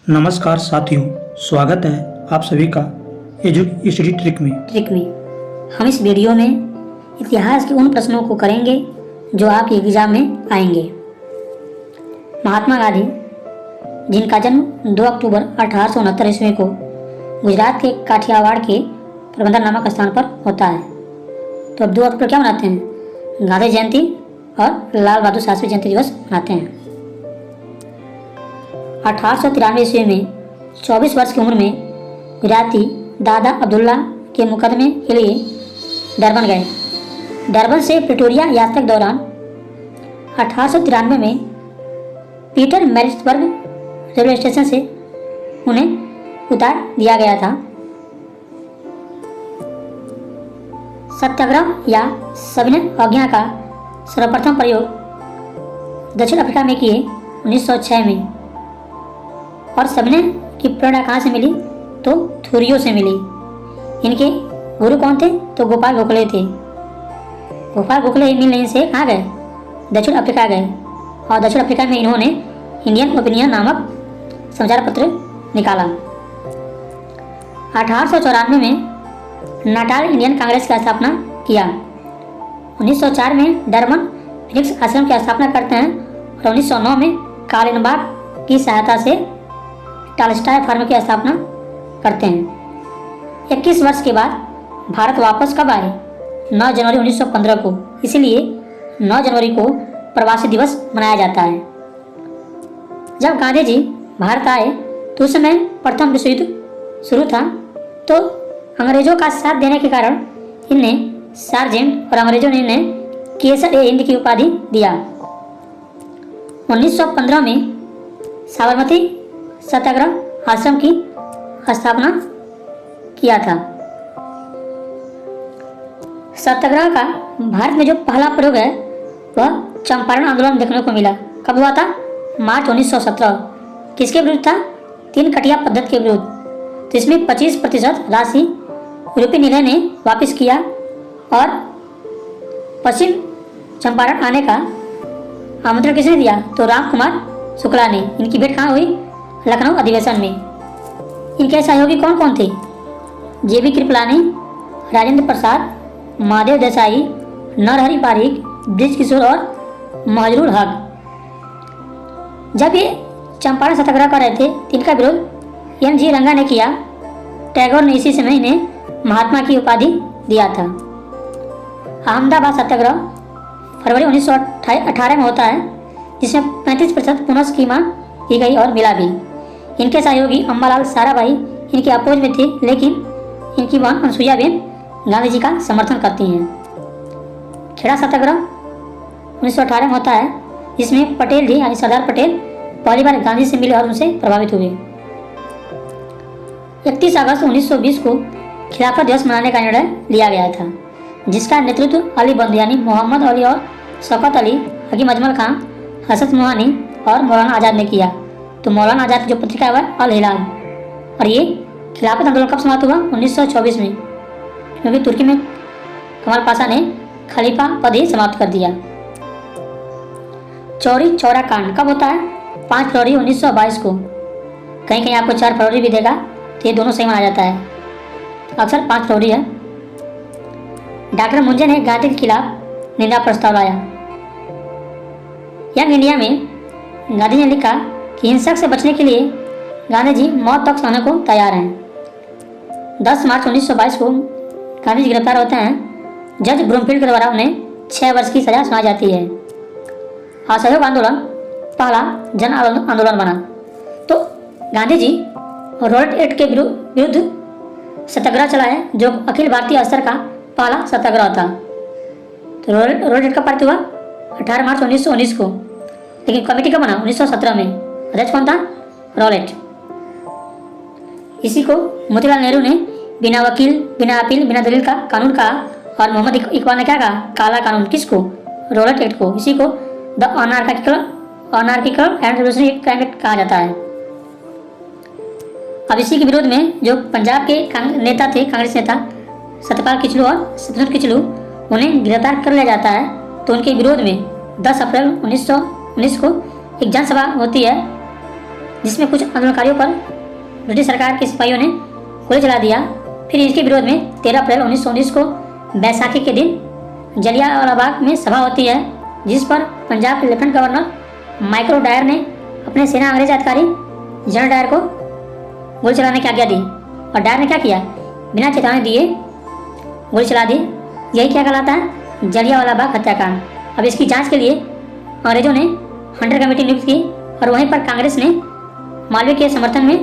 नमस्कार साथियों, स्वागत है आप सभी का एजुकेशन ट्रिक में। हम इस वीडियो में इतिहास के उन प्रश्नों को करेंगे जो आपके एग्जाम में आएंगे। महात्मा गांधी, जिनका जन्म 2 अक्टूबर 1869 ईस्वी को गुजरात के काठियावाड़ के पोरबंदर नामक स्थान पर होता है। तो अब 2 अक्टूबर क्या मनाते हैं? गांधी जयंती और लाल बहादुर शास्त्री जयंती दिवस मनाते हैं। 1893 ईस्वी में 24 वर्ष की उम्र में गुजराती दादा अब्दुल्ला के मुकदमे के लिए डरबन गए। डरबन से प्रिटोरिया यात्रा के दौरान 1893 में पीटर मैरिट्सबर्ग रेलवे स्टेशन से उन्हें उतार दिया गया था। सत्याग्रह या सविनय अवज्ञा का सर्वप्रथम प्रयोग दक्षिण अफ्रीका में किए 1906 में। और सविनय की प्रेरणा कहाँ से मिली? तो थूरियो से मिली। इनके गुरु कौन थे? तो गोपाल गोखले थे। गोपाल गोखले मिलने से कहाँ गए? दक्षिण अफ्रीका गए। और दक्षिण अफ्रीका में इन्होंने इंडियन ओपिनियन नामक समाचार पत्र निकाला। 1894 में नाटाल इंडियन कांग्रेस की स्थापना किया। 1904 में डरबन फिनिक्स आश्रम की स्थापना करते हैं और 1909 में कालिनबाग की सहायता से टॉलस्टॉय फार्म की स्थापना करते हैं। 21 वर्ष के बाद भारत वापस कब आए? 9 जनवरी 1915 को। इसलिए 9 जनवरी को प्रवासी दिवस मनाया जाता है। जब गांधी जी भारत आए तो उस समय प्रथम विश्व युद्ध शुरू था, तो अंग्रेजों का साथ देने के कारण इन्हें सार्जेंट और अंग्रेजों ने इन्हें केसर-ए-हिंद की उपाधि दिया। 1915 में साबरमती सत्याग्रह आश्रम की स्थापना किया था। सत्याग्रह का भारत में जो पहला प्रयोग है वह चंपारण आंदोलन देखने को मिला। कब हुआ था? मार्च 1917। किसके विरुद्ध था? 3 कटिया पद्धति के विरुद्ध। तो इसमें 25% राशि यूरोपीय निलय ने वापस किया और पश्चिम चंपारण आने का आमंत्रण किसने दिया? तो राम कुमार शुक्ला ने। इनकी भेंट कहाँ हुई? लखनऊ अधिवेशन में। इनके सहयोगी कौन कौन थे? JB कृपलानी, राजेंद्र प्रसाद, महादेव देसाई, नरहरि पारिक, ब्रिज किशोर और मजरूर हक। जब ये चंपारण सत्याग्रह कर रहे थे तो इनका विरोध NG रंगा ने किया। टैगोर ने इसी समय इन्हें महात्मा की उपाधि दिया था। अहमदाबाद सत्याग्रह फरवरी 1918 में होता है, जिसमें 35% पुनः की मांग की गई और मिला भी। इनके सहयोगी अम्बालाल साराभाई इनके अपोज में थे, लेकिन इनकी बहन अनसुईया बेन गांधी जी का समर्थन करती हैं। खेड़ा सत्याग्रह 1918 में होता है, जिसमें पटेल जी यानी सरदार पटेल पहली बार गांधी से मिले और उनसे प्रभावित हुए। 31 अगस्त 1920 को खिलाफत दिवस मनाने का निर्णय लिया गया था, जिसका नेतृत्व अली बंधु यानी मोहम्मद अली और शौकत अली, हकीम अजमल खां, हसरत मोहानी और मौलाना आज़ाद ने किया। तो मौलाना आज़ाद की जो पत्रिका है वह अल हिलाल। और ये खिलाफत आंदोलन कब समाप्त हुआ? 1924 में, क्योंकि तुर्की में कमाल पाशा ने खलीफा पद ही समाप्त कर दिया। चौरी चौरा कांड कब होता है? 5 फरवरी 1922 को। कहीं कहीं आपको 4 फरवरी भी देगा, तो ये दोनों सही माना जाता है। अक्सर 5 फरवरी है। डॉक्टर मुंजे ने गांधी के खिलाफ निंदा प्रस्ताव लाया। यंग इंडिया में गांधी ने लिखा कि हिंसक से बचने के लिए गांधी जी मौत तक सहने को तैयार हैं। 10 मार्च 1922 को गांधी जी गिरफ्तार होते हैं। जज ब्रूमफील्ड के द्वारा उन्हें 6 वर्ष की सजा सुनाई जाती है। असहयोग आंदोलन पहला जन आंदोलन बना। तो गांधी जी रॉलेट एक्ट के विरुद्ध सत्याग्रह चलाए, जो अखिल भारतीय स्तर का पहला सत्याग्रह था। तो रॉलेट एक्ट का पारित हुआ 18 मार्च 1919 को, लेकिन कमेटी कब बना? 1917 में। अध्यक्ष कौन था? रॉलेट। इसी को मोतीलाल नेहरू ने बिना वकील, बिना अपील, बिना दलील का कानून कहा, और मोहम्मद इकबाल ने क्या कहा? काला कानून। किसको? रॉलेट एक्ट को। इसी को the anarchical and revolutionary act कहा जाता है। अब इसी के विरोध में जो पंजाब के नेता थे, कांग्रेस नेता सत्यपाल किचलू और सत्येंद्र किचलू, उन्हें गिरफ्तार कर लिया जाता है। तो उनके विरोध में 10 अप्रैल 1919 को एक जनसभा होती है जिसमें कुछ आंदोलनकारियों पर ब्रिटिश सरकार के सिपाहियों ने गोली चला दिया। फिर इसके विरोध में 13 अप्रैल 1919 को बैसाखी के दिन जलियांवाला बाग में सभा होती है, जिस पर पंजाब के लेफ्टिनेंट गवर्नर माइकल डायर ने अपने सेना अंग्रेज अधिकारी जनरल डायर को गोली चलाने की आज्ञा दी। और डायर ने क्या किया, बिना चेतावनी दिए गोली चला दी। यही क्या कहलाता है, जलियांवाला बाग हत्याकांड। अब इसकी जांच के लिए अंग्रेजों ने हंटर कमेटी नियुक्त की और वहीं पर कांग्रेस ने मालवीय के समर्थन में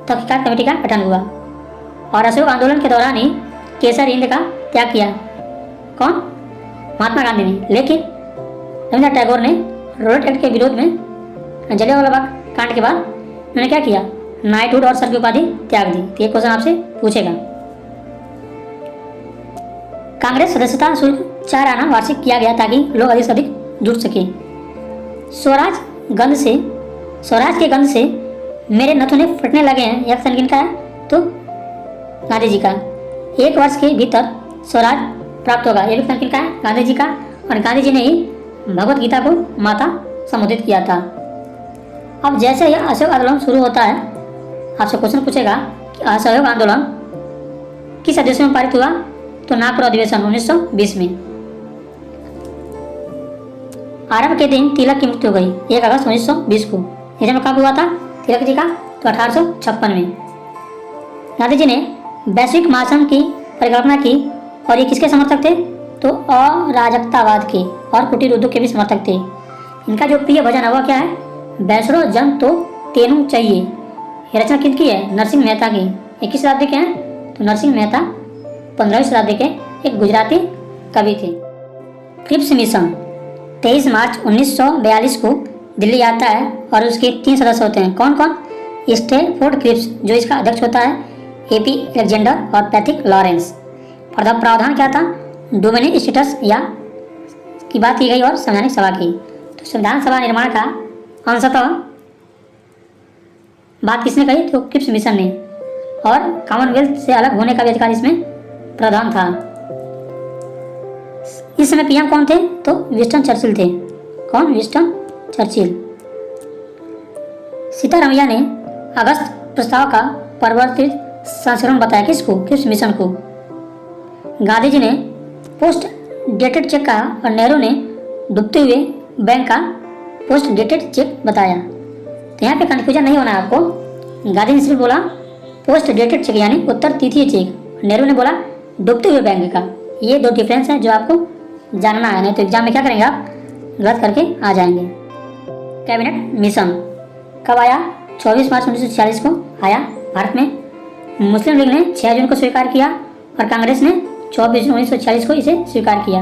तहकीकात कमेटी का गठन हुआ। और अशोक आंदोलन के दौरान ही केसर हिंद का त्याग किया। कौन, महात्मा गांधी ने। लेकिन रविंद्रनाथ टैगोर ने रोलेट एक्ट के विरोध में जलियांवाला बाग कांड के बाद उन्होंने क्या किया, नाइटहुड और सर की उपाधि त्याग दी। तो ये क्वेश्चन आपसे पूछेगा। कांग्रेस सदस्यता शुल्क 4 आना वार्षिक किया गया ताकि लोग अधिक से अधिक जुड़ सके। स्वराज के गंध से मेरे नथुने फटने लगे हैं, यह कथन किनका है, तो गांधी जी का। 1 वर्ष के भीतर स्वराज प्राप्त होगा, यह भी कथन किनका है, गांधी जी का। और गांधी जी ने ही भगवत गीता को माता संबोधित किया था। अब जैसे ही असहयोग आंदोलन शुरू होता है, आपसे क्वेश्चन पूछेगा कि असहयोग आंदोलन किस अधिवेशन में पारित हुआ, तो नागपुर अधिवेशन 1920 में। आरंभ के दिन तिलक की मृत्यु हो गई 1 अगस्त 1920 को। यह जन्म कब हुआ था तिलक जी का, तो 1856 में। गांधी जी ने वैश्विक महासंघ की परिकल्पना की और ये किसके समर्थक थे, तो अराजकतावाद के और कुटीर उद्योग के भी समर्थक थे। इनका जो प्रिय भजन है वह क्या है, बैसड़ो जन तो तेनू चाहिए। यह रचना किनकी है, नरसिंह मेहता की। 21 शताब्दी के हैं, तो नरसिंह मेहता 15वीं शताब्दी के एक गुजराती कवि थे। क्रिप्स मिशन 23 मार्च 1942 को दिल्ली आता है और उसके 3 सदस्य होते हैं। कौन कौन, स्टैनफोर्ड क्रिप्स जो इसका अध्यक्ष होता है, एपी अलेक्जेंडर और पैथिक लॉरेंस। प्रावधान क्या था, डोमिनियन स्टेटस या की बात की गई और संवैधानिक सभा की। तो संविधान सभा निर्माण का अंशतः बात किसने कही, तो क्रिप्स मिशन ने। और कॉमनवेल्थ से अलग होने का भी अधिकार इसमें प्रावधान था। इस समय पीएम कौन थे, तो विंस्टन चर्चिल थे। कौन, विंस्टन चर्चिल। सीतारमैया ने अगस्त प्रस्ताव का परिवर्तित संस्करण बताया किसको, क्रिप्स मिशन को। गांधी जी ने पोस्ट डेटेड चेक कहा और नेहरू ने डूबते हुए बैंक का पोस्ट डेटेड चेक बताया। तो यहाँ पे कंफ्यूजन नहीं होना है आपको। गांधी ने सिर्फ बोला पोस्ट डेटेड चेक यानी उत्तर तिथि चेक, नेहरू ने बोला डूबते हुए बैंक का। ये 2 डिफरेंस है जो आपको जानना है, नहीं तो एग्जाम में क्या करेंगे आप, गलत करके आ जाएंगे। कैबिनेट मिशन कब आया, 24 मार्च 1946 को आया भारत में। मुस्लिम लीग ने 6 जून को स्वीकार किया और कांग्रेस ने 24 जून 1946 को इसे स्वीकार किया।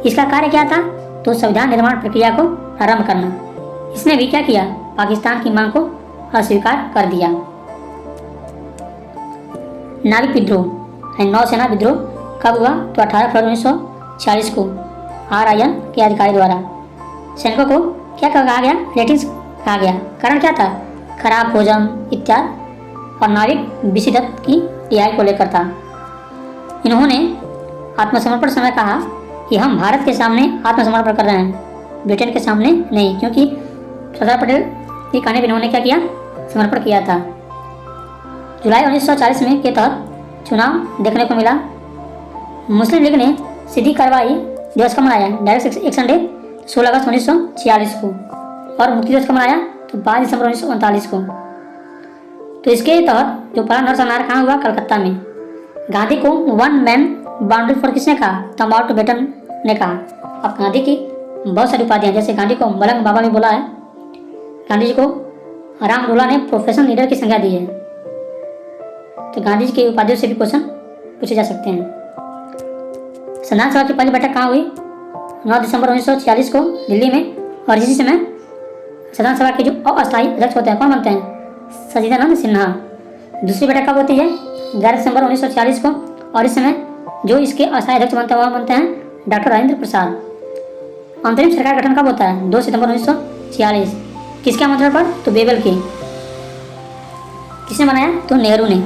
इसका कार्य क्या था, तो संविधान निर्माण प्रक्रिया को प्रारंभ करना। इसने भी क्या किया, पाकिस्तान की मांग को अस्वीकार कर दिया। नाविक विद्रोह नौसेना विद्रोह कब हुआ, तो 18 फरवरी 1946 को RIN के अधिकारी द्वारा। सैनिकों को क्या कहा गया, रेटिंग्स कहा गया। कारण क्या था, खराब भोजन इत्यादि और नाविक विशिदत्त की रिहाई को लेकर था। इन्होंने आत्मसमर्पण समय कहा कि हम भारत के सामने आत्मसमर्पण कर रहे हैं, ब्रिटेन के सामने नहीं, क्योंकि सरदार पटेल की कहने पर इन्होंने क्या किया, समर्पण किया था। जुलाई 1940 में के तहत चुनाव देखने को मिला। मुस्लिम लीग ने सीधी कार्रवाई दिवस का मनाया, डायरेक्ट एक्शन डे 16 अगस्त 1946 को, और मुक्ति दिवस का मनाया तो 5 दिसंबर 1939 को। तो इसके तहत जो पहला नरसंहार कहाँ हुआ, कलकत्ता में। गांधी को 1 मैन बाउंड्री फॉर किसने कहा, तो माउंटबेटन ने कहा। अब गांधी की बहुत सारी उपाधियां, जैसे गांधी को मलंग बाबा भी बोला है, गांधी जी को रामलूला ने प्रोफेशनल लीडर की संज्ञा दी है। तो गांधी जी की उपाधियों से भी क्वेश्चन पूछे जा सकते हैं। संविधान सभा की पहली बैठक कहाँ हुई, 9 दिसंबर 1946 को दिल्ली में। और इसी समय संविधान सभा के जो अस्थायी अध्यक्ष होते हैं कौन बनते हैं, सचिदानंद सिन्हा। दूसरी बैठक कब होती है, 11 दिसंबर 1946 को। और इस समय जो इसके अस्थायी अध्यक्ष बनते हैं वह बनते हैं डॉक्टर राजेंद्र प्रसाद। अंतरिम सरकार गठन कब होता है, 2 सितंबर 1946। किसके आमंत्रण पर, तो बेबल के। किसने बनाया, तो नेहरू ने।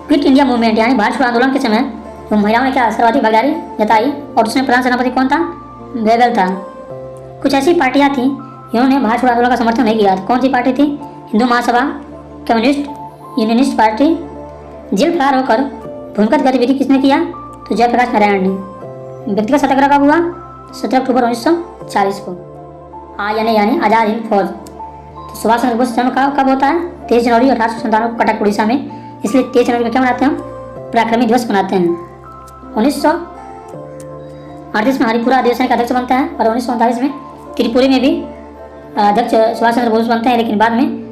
क्विट इंडिया मूवमेंट यानी भारत छोड़ो आंदोलन के समय तो महिलाओं ने क्या सर्वाधिक भागीदारी जताई और उसमें प्रधान सेनापति कौन था, बेबल था। कुछ ऐसी पार्टियां थीं इन्होंने भारत छोड़ो आंदोलन का समर्थन नहीं किया। कौन सी पार्टी थी? Hindu Mahasabha, communist, unionist party. Jail फरार होकर भूमिगत गतिविधि किसने किया? तो जयप्रकाश नारायण ने। व्यक्तिगत सत्याग्रह कब हुआ? 17 अक्टूबर 1940 को। यानी आज़ाद हिंद फौज। तो सुभाष चंद्र बोस जन्म कब होता है? 23 जनवरी 1897 को कटक उड़ीसा में। इसलिए 23 जनवरी को क्या मनाते हैं हम? पराक्रमी दिवस मनाते हैं। 1938 में हरिपुरा अधिवेशन का अध्यक्ष बनता है और 1939 में त्रिपुरी में भी अध्यक्ष सुभाष चंद्र बोस बनते हैं, लेकिन बाद में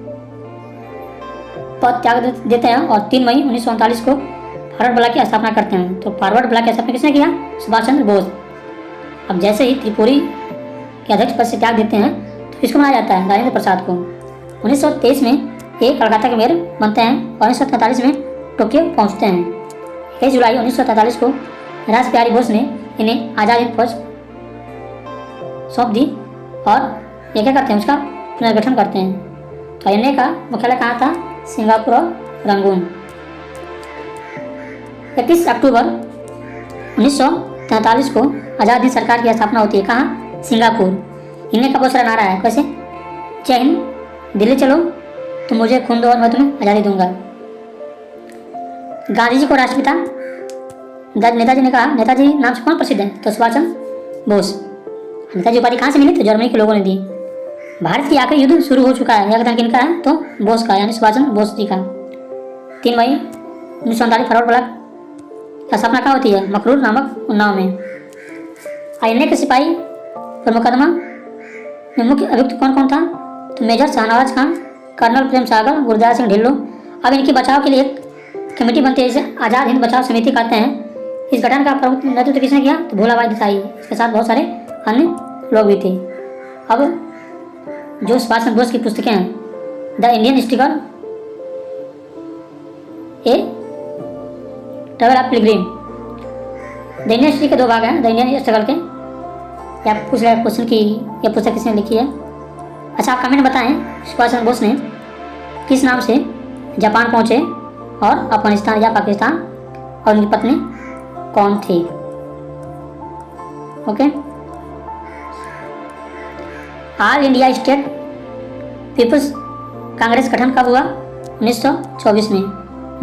पद त्याग देते हैं और 3 मई 1939 को फॉरवर्ड ब्लॉक की स्थापना करते हैं। तो फॉरवर्ड ब्लॉक की स्थापना किसने किया? सुभाष चंद्र बोस। अब जैसे ही त्रिपुरी के अध्यक्ष पद से त्याग देते हैं तो किसको मनाया जाता है? राजेंद्र प्रसाद को। 1923 में ये कलकत्ता के मेयर बनते हैं और 1943 में टोक्यो पहुंचते हैं। 1 जुलाई 1943 को राज बिहारी बोस ने इन्हें आज़ाद हिंद फौज सौंप दी और ये क्या करते हैं? उसका पुनर्गठन करते हैं। तो INA का मुख्यालय कहाँ था? सिंगापुर और रंगून। 31 अक्टूबर 1943 को आज़ाद हिंद सरकार की स्थापना होती है। कहाँ? सिंगापुर। INA का बहुत सारा नारा है, कैसे? जय हिंद, दिल्ली चलो, तुम मुझे खून दो और मैं तुम्हें आज़ादी दूंगा। गांधी जी को राष्ट्रपिता नेताजी ने कहा, नेताजी नाम से कौन प्रसिद्ध है? तो सुभाष चंद्र बोस। नेताजी उपाधि कहाँ से मिली? तो जर्मनी के लोगों ने दी। भारत की आखिरी युद्ध शुरू हो चुका है, यह कथन किनका है? तो बोस का, यानी सुभाष चंद्र बोस जी का। 3 मई 1939 फॉरवर्ड ब्लॉक की स्थापना कहाँ होती है? मकरूर नामक उन्नाव में। INA के सिपाही पर मुकदमा में मुख्य अभियुक्त कौन कौन था? तो मेजर शाहनवाज खान, कर्नल प्रेम सागर, गुरदयाल सिंह ढिल्लो। अब इनके बचाव के लिए एक कमेटी बनती है, जिसे आज़ाद हिंद बचाव समिति कहते हैं। इस गठन का प्रमुख नेतृत्व किसने किया? तो भोलाभाई देसाई। इसके साथ बहुत सारे अन्य लोग भी थे। अब जो सुभाष चंद्र बोस की पुस्तकें हैं, the Indian struggle, A travel of Pilgrim. The Indian history के 2 भाग हैं, द इंडियन स्ट्रगल के। या पूछ रहे क्वेश्चन की यह पुस्तक किसने लिखी है? अच्छा, आप कमेंट बताएं सुभाष चंद्र बोस ने किस नाम से जापान पहुंचे और अफगानिस्तान या पाकिस्तान, और उनकी पत्नी कौन थी? Okay. All India State People's Congress गठन कब हुआ? 1924 में।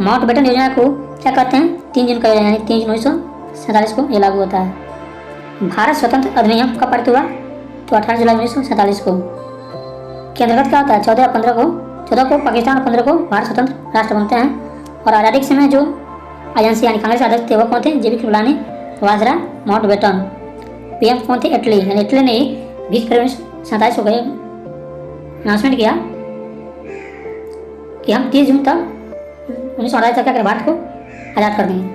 माउंटबेटन योजना को क्या कहते हैं? 3 जून का योजना, यानी 3 जून 1947 को यह लागू होता है। भारत स्वतंत्र अधिनियम कब पारित हुआ? तो 18 जुलाई 1947 को। के अंतर्गत क्या होता है? 14 को पाकिस्तान और 15 को भारत स्वतंत्र राष्ट्र बनते हैं। और आज़ादी के समय जो INC यानी कांग्रेस अध्यक्ष थे वो कौन थे? JB कृपलानी, वाजरा, माउंटबेटन। PM कौन थे? इटली, यानी इटली ने 20 फरवरी 1947 को अनाउंसमेंट किया कि हम 30 जून तक 1948 तक क्या करें? भारत को आज़ाद कर देंगे।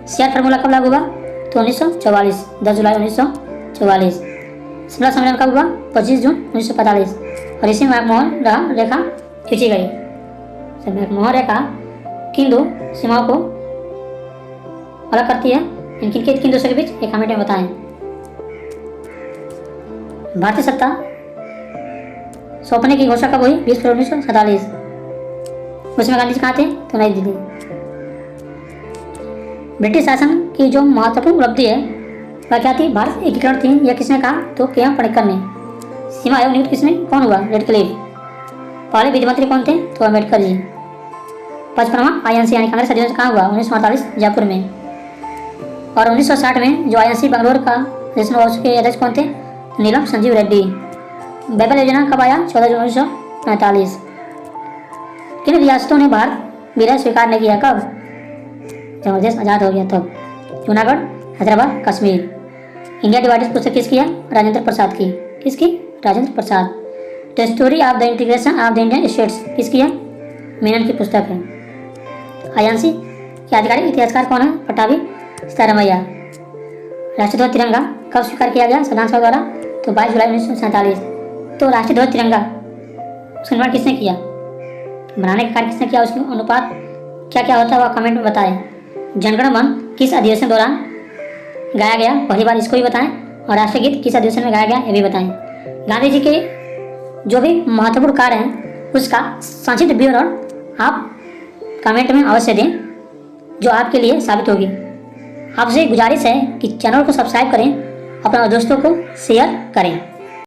शेयर फार्मूला कब लागू हुआ? तो 1944, 10 जुलाई 1944। शिमला सम्मेलन कब हुआ? 25 जून 1945। और इसी मैकमोहन रेखा खींची गई। मैकमोहन रेखा किन 2 सीमाओं को अलग करती है? किन देशों के बीच? एक कमेंट में बताएं। भारतीय सत्ता सौंपने की घोषणा कब हुई? 20 फरवरी 1947। उसमें गांधी जी कहाँ थे? तो नई दिल्ली। ब्रिटिश शासन की जो महत्वपूर्ण उपलब्धि है वह क्या थी? भारत एकीकरण थी। यह किसने कहा? तो KM पटनेकर ने। सीमा आयोग नियुक्त किसने? कौन हुआ? रेडक्लिफ। पहले विधि मंत्री कौन थे? तो अम्बेडकर जी। 55वां INC यानी कांग्रेस अधिवेशन कहाँ हुआ? 1948 जयपुर में। और 1960 में जो INC बेंगलोर का अधिवेशन हुआ उसके अध्यक्ष कौन थे? नीलम संजीव रेड्डी। बैबल योजना कब आया? 14 जून 1945। किन रियासतों ने भारत विलय स्वीकार नहीं किया? कब? जब देश आज़ाद हो गया तब। जूनागढ़, हैदराबाद, कश्मीर। इंडिया डिवाइडेड पुस्तक किसकी है? राजेंद्र प्रसाद की। किसकी? Rajendra Prasad. The story of the integration of the Indian states किसकी है? मेनन की पुस्तक है। INC के आधिकारिक इतिहासकार कौन है? पटाभी सीतारामैया। राष्ट्रीय ध्वज तिरंगा कब स्वीकार किया गया संविधान सभा द्वारा? तो 22 जुलाई 1947। तो राष्ट्रीय ध्वज तिरंगा उसका निर्माण किसने किया? बनाने का कार्य किसने किया? उसके अनुपात क्या क्या होता है वह कमेंट में बताएं। जनगण मन किस अधिवेशन दौरान गाया गया? पहली बार इसको भी बताएं। और राष्ट्रीय गीत किस अधिवेशन में गाया गया? ये भी बताएं। गांधी जी के जो भी महत्वपूर्ण कार्य हैं उसका संक्षिप्त विवरण आप कमेंट में अवश्य दें, जो आपके लिए साबित होगी। आपसे गुजारिश है कि चैनल को सब्सक्राइब करें, अपने दोस्तों को शेयर करें।